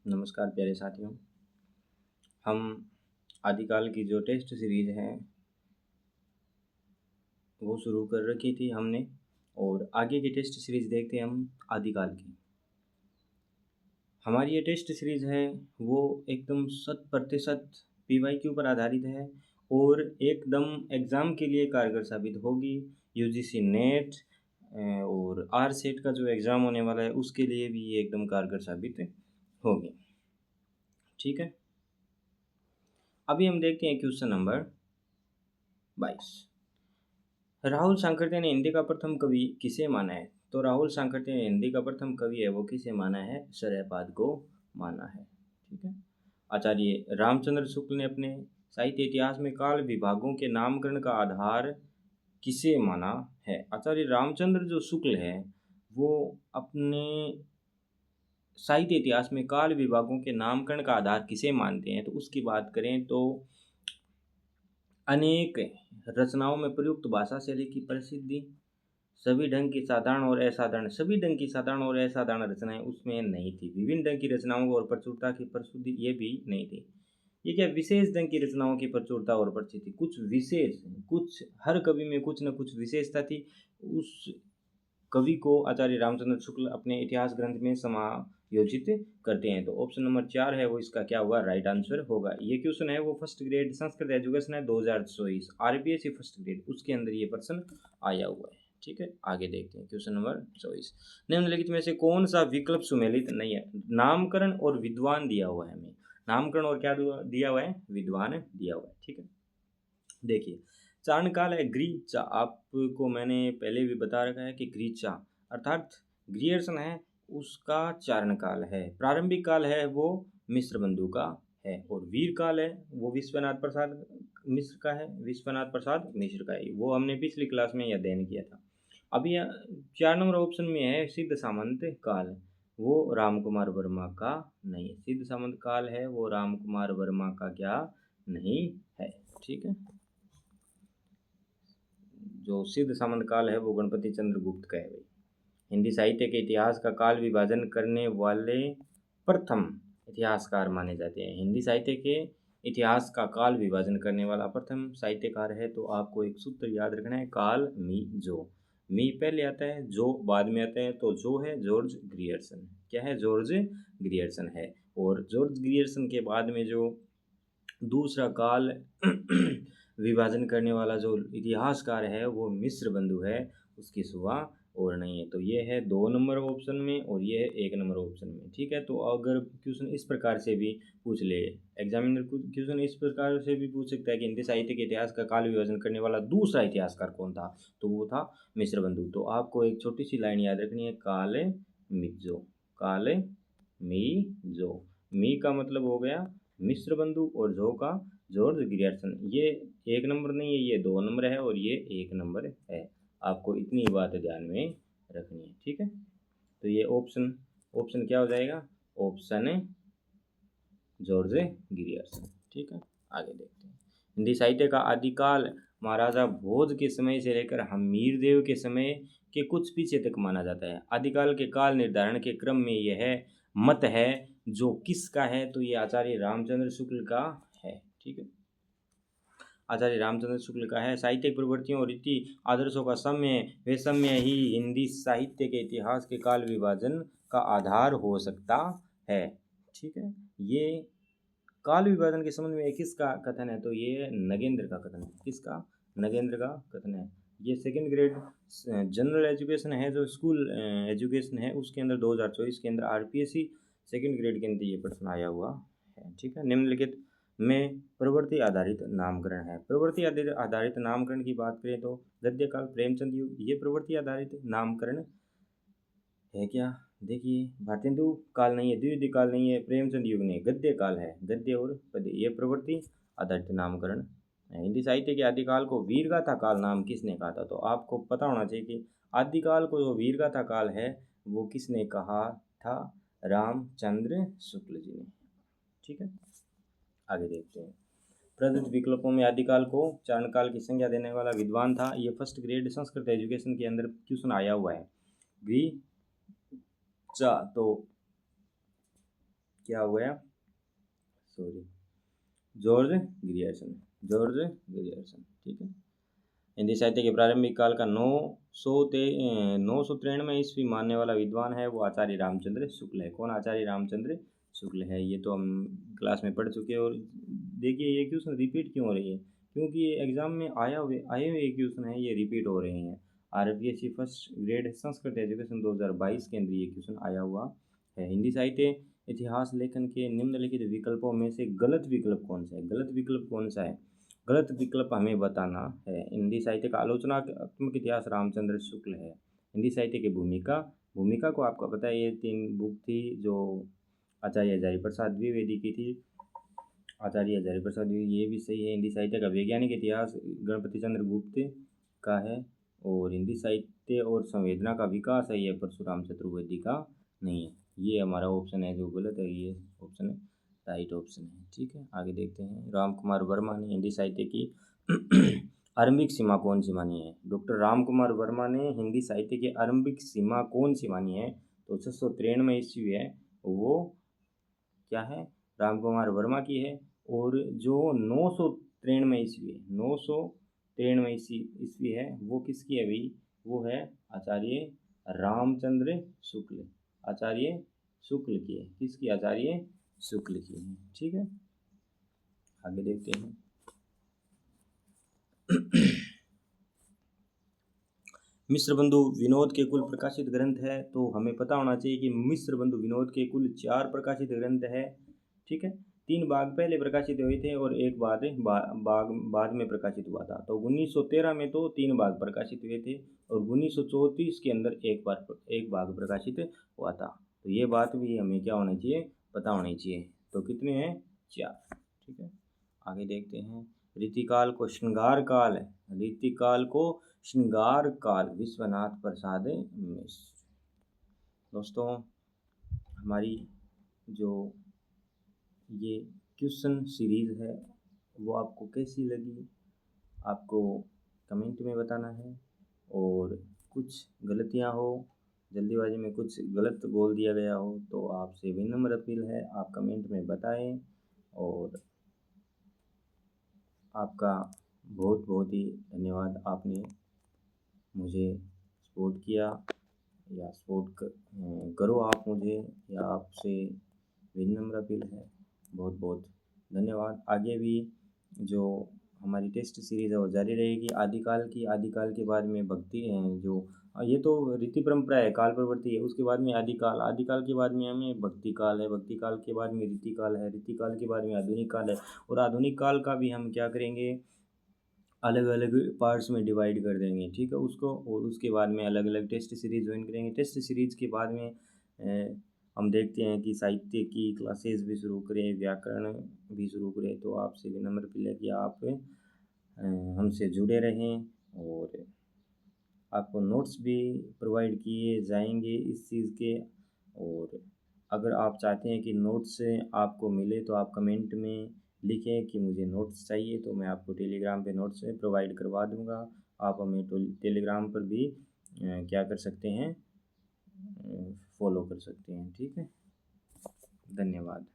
नमस्कार प्यारे साथियों। हम आदिकाल की जो टेस्ट सीरीज है वो शुरू कर रखी थी हमने, और आगे की टेस्ट सीरीज देखते हैं हम आदिकाल की। हमारी ये टेस्ट सीरीज है वो एकदम 100% PYQ पर आधारित है और एकदम एग्ज़ाम के लिए कारगर साबित होगी। UGC नेट और RSET का जो एग्ज़ाम होने वाला है उसके लिए भी ये एकदम कारगर साबित होगी। ठीक है, अभी हम देखते हैं क्वेश्चन नंबर 22। राहुल सांकृत्य ने हिंदी का प्रथम कवि किसे माना है? तो राहुल सांकृत्य ने हिंदी का प्रथम कवि है वो किसे माना है? शरयपाद को माना है। ठीक है, आचार्य रामचंद्र शुक्ल ने अपने साहित्य इतिहास में काल विभागों के नामकरण का आधार किसे माना है? आचार्य रामचंद्र जो शुक्ल है वो अपने साहित्य इतिहास में काल विभागों के नामकरण का आधार किसे मानते हैं? तो उसकी बात करें तो अनेक रचनाओं में प्रयुक्त भाषा शैली की प्रसिद्धि, सभी ढंग की साधारण और असाधारण रचनाएं उसमें नहीं थी। विभिन्न ढंग की रचनाओं और प्रचुरता की प्रसिद्धि ये भी नहीं थी। ये क्या विशेष ढंग की रचनाओं की प्रचुरता और प्रसिद्धि, कुछ विशेष, कुछ हर कवि में कुछ न कुछ विशेषता थी। उस कवि को आचार्य रामचंद्र शुक्ल अपने इतिहास ग्रंथ में समायोजित करते हैं। तो ऑप्शन नंबर 4 है वो इसका क्या होगा? राइट आंसर होगा। ये क्वेश्चन है वो फर्स्ट ग्रेड संस्कृत एजुकेशन है 2024 RBSE फर्स्ट ग्रेड, उसके अंदर ये प्रश्न आया हुआ है। ठीक है, आगे देखते हैं क्वेश्चन नंबर 24। निम्नलिखित में से कौन सा विकल्प सुमेलित नहीं है? नामकरण और विद्वान दिया हुआ है हमें। नामकरण और क्या दिया हुआ है? विद्वान दिया हुआ है। ठीक है, देखिए चारणकाल है ग्रीचा। आपको मैंने पहले भी बता रखा है कि ग्रीचा अर्थात ग्रियर्सन है उसका चारणकाल है। प्रारंभिक काल है वो मिश्र बंधु का है, और वीर काल है वो विश्वनाथ प्रसाद मिश्र का है। विश्वनाथ प्रसाद मिश्र का है, वो हमने पिछली क्लास में यह अध्ययन किया था। अभी 4 नंबर ऑप्शन में है सिद्ध सामंत काल, वो राम कुमार वर्मा का नहीं है। सिद्ध सामंत काल है वो राम कुमार वर्मा का क्या नहीं है। ठीक है, जो सिद्ध सामंत काल है वो गणपति चंद्र गुप्त का है भाई। हिंदी साहित्य के इतिहास का काल विभाजन करने वाले प्रथम इतिहासकार माने जाते हैं। हिंदी साहित्य के इतिहास का काल विभाजन करने वाला प्रथम साहित्यकार है तो आपको एक सूत्र याद रखना है, काल मी जो। मी पहले आता है, जो बाद में आता है, तो जो है जॉर्ज ग्रियर्सन। क्या है? जॉर्ज ग्रियर्सन है। और जॉर्ज ग्रियर्सन के बाद में जो दूसरा काल विभाजन करने वाला जो इतिहासकार है वो मिश्र बंधु है, उसकी सुबह और नहीं है। तो ये है 2 नंबर ऑप्शन में और ये है 1 नंबर ऑप्शन में। ठीक है, तो अगर क्वेश्चन इस प्रकार से भी पूछ ले, एग्जामिनर क्वेश्चन इस प्रकार से भी पूछ सकता है कि हिंदी साहित्य के इतिहास का काल विभाजन करने वाला दूसरा इतिहासकार कौन था, तो वो था मिश्र बंधु। तो आपको एक छोटी सी लाइन याद रखनी है, काले मिजो। काले मी जो, मी का मतलब हो गया मिश्र बंधु और जो का जॉर्ज ग्रियर्सन। ये 1 नंबर नहीं है, ये 2 नंबर है और ये 1 नंबर है। आपको इतनी बात ध्यान में रखनी है। ठीक है, तो ये ऑप्शन ऑप्शन क्या हो जाएगा? Option George Grierson. ठीक है, आगे देखते हैं। हिंदी साहित्य का आदिकाल महाराजा भोज के समय से लेकर हमीरदेव के समय के कुछ पीछे तक माना जाता है। आदिकाल के काल निर्धारण के क्रम में यह मत है जो किसका है? तो ये आचार्य रामचंद्र शुक्ल का है। ठीक है, आचार्य रामचंद्र शुक्ल का है। साहित्यिक प्रवृत्तियों और रीति आदर्शों का वैषम्य ही हिंदी साहित्य के इतिहास के काल विभाजन का आधार हो सकता है। ठीक है, ये काल विभाजन के संबंध में किसका कथन है? तो ये नगेंद्र का कथन है। किसका? नगेंद्र का कथन है। ये सेकंड ग्रेड जनरल एजुकेशन है, जो स्कूल एजुकेशन है उसके अंदर 2024 के अंदर RPSE सेकंड ग्रेड के अंदर ये प्रश्न आया हुआ है। ठीक है, निम्नलिखित में प्रवृत्ति आधारित नामकरण है। प्रवृत्ति आधारित नामकरण की बात करें तो गद्यकाल, प्रेमचंद युग, ये प्रवृत्ति आधारित नामकरण है क्या? देखिए भारतेंदु काल नहीं है, द्विवेदी काल नहीं है, प्रेमचंद युग नहीं, गद्य काल है। गद्य और पद्य ये प्रवृत्ति आधारित नामकरण है। हिंदी साहित्य के आदिकाल को वीरगाथा काल नाम किसने कहा था? तो आपको पता होना चाहिए कि आदिकाल को जो वीरगाथा काल है वो किसने कहा था? रामचंद्र शुक्ल जी ने। ठीक है, आगे देखते हैं। प्रदत्त विकल्पों में आदिकाल को चारणकाल की संज्ञा देने वाला विद्वान था। ये फर्स्ट ग्रेड संस्कृत एजुकेशन के अंदर क्वेश्चन आया हुआ है। तो क्या हो गया, sorry, George Grierson, George Grierson, ठीक है। हिंदी साहित्य के प्रारंभिक काल का 993 ईस्वी मानने वाला विद्वान है वो आचार्य रामचंद्र शुक्ल है। कौन? आचार्य रामचंद्र शुक्ल है। ये तो हम क्लास में पढ़ चुके हैं। और देखिए ये क्वेश्चन रिपीट क्यों हो रही है, क्योंकि ये एग्जाम में आए हुए क्वेश्चन है, ये रिपीट हो रहे हैं। RPSC first grade Sanskrit education 2022 के अंदर ये क्वेश्चन आया हुआ है। हिंदी साहित्य इतिहास लेखन के निम्नलिखित विकल्पों में से गलत विकल्प कौन सा है? गलत विकल्प कौन सा है? गलत विकल्प हमें बताना है। हिंदी साहित्य का आलोचनात्मक इतिहास रामचंद्र शुक्ल है। हिंदी साहित्य की भूमिका, भूमिका को आपको पता है, ये 3 बुक थी जो आचार्य हजारीप्रसाद द्विवेदी की थी। आचार्य हजारीप्रसाद द्विवेदी, ये भी सही है। हिंदी साहित्य का वैज्ञानिक इतिहास गणपति चंद्र गुप्त का है। और हिंदी साहित्य और संवेदना का विकास है, ये परशुराम चतुर्वेदी का नहीं है। ये हमारा ऑप्शन है जो गलत है, ये ऑप्शन है राइट ऑप्शन है, ठीक है। आगे देखते हैं। राम कुमार वर्मा ने हिंदी साहित्य की आरंभिक सीमा कौन सी मानी है? डॉक्टर राम कुमार वर्मा ने हिंदी साहित्य की आरंभिक सीमा कौन सी मानी है? तो 693 ईस्वी है, वो क्या है? राम कुमार वर्मा की है। और जो 993 ईस्वी है, 993 ईस्वी है, वो किसकी है भाई? वो है आचार्य रामचंद्र शुक्ल, आचार्य शुक्ल की है। किसकी? आचार्य शुक्ल की है, ठीक है। आगे देखते हैं। मिश्र बंधु विनोद के कुल प्रकाशित ग्रंथ है, तो हमें पता होना चाहिए कि मिश्र बंधु विनोद के कुल 4 प्रकाशित ग्रंथ है, ठीक है। 3 भाग पहले प्रकाशित हुए थे और एक बाद में प्रकाशित हुआ था। तो 1913 में तो 3 भाग प्रकाशित हुए थे और 1934 के अंदर एक भाग प्रकाशित हुआ था। तो ये बात भी हमें क्या होना चाहिए, पता होनी चाहिए। तो कितने हैं? 4, ठीक है। आगे देखते हैं। रीतिकाल को श्रृंगार काल है, रीतिकाल को श्रृंगार काल, विश्वनाथ प्रसाद मिश्र। दोस्तों हमारी जो ये क्वेश्चन सीरीज़ है वो आपको कैसी लगी, आपको कमेंट में बताना है। और कुछ गलतियां हो, जल्दीबाजी में कुछ गलत बोल दिया गया हो, तो आपसे विनम्र अपील है आप कमेंट में बताएं। और आपका बहुत बहुत ही धन्यवाद, आपने मुझे सपोर्ट किया या सपोर्ट करो आप मुझे, या आपसे विनम्र अपील है। बहुत बहुत धन्यवाद। आगे भी जो हमारी टेस्ट सीरीज़ है वो जारी रहेगी। आदिकाल के बाद में भक्ति जो ये तो रीति परंपरा है, काल प्रवृत्ति है। उसके बाद में आदिकाल के बाद में हमें भक्ति काल है, भक्ति काल के बाद में रीतिकाल है, रीतिकाल के बाद में आधुनिक काल है। और आधुनिक काल का भी हम क्या करेंगे, अलग अलग पार्ट्स में डिवाइड कर देंगे, ठीक है उसको। और उसके बाद में अलग अलग टेस्ट सीरीज़ ज्वाइन करेंगे। टेस्ट सीरीज़ के बाद में हम देखते हैं कि साहित्य की क्लासेस भी शुरू करें, व्याकरण भी शुरू करें। तो आपसे विनम्र अपील है कि आप हमसे जुड़े रहें। और आपको नोट्स भी प्रोवाइड किए जाएंगे इस चीज़ के। और अगर आप चाहते हैं कि नोट्स आपको मिले तो आप कमेंट में लिखें कि मुझे नोट्स चाहिए, तो मैं आपको टेलीग्राम पे नोट्स प्रोवाइड करवा दूंगा। आप हमें टेलीग्राम पर भी क्या कर सकते हैं, फॉलो कर सकते हैं, ठीक है। धन्यवाद।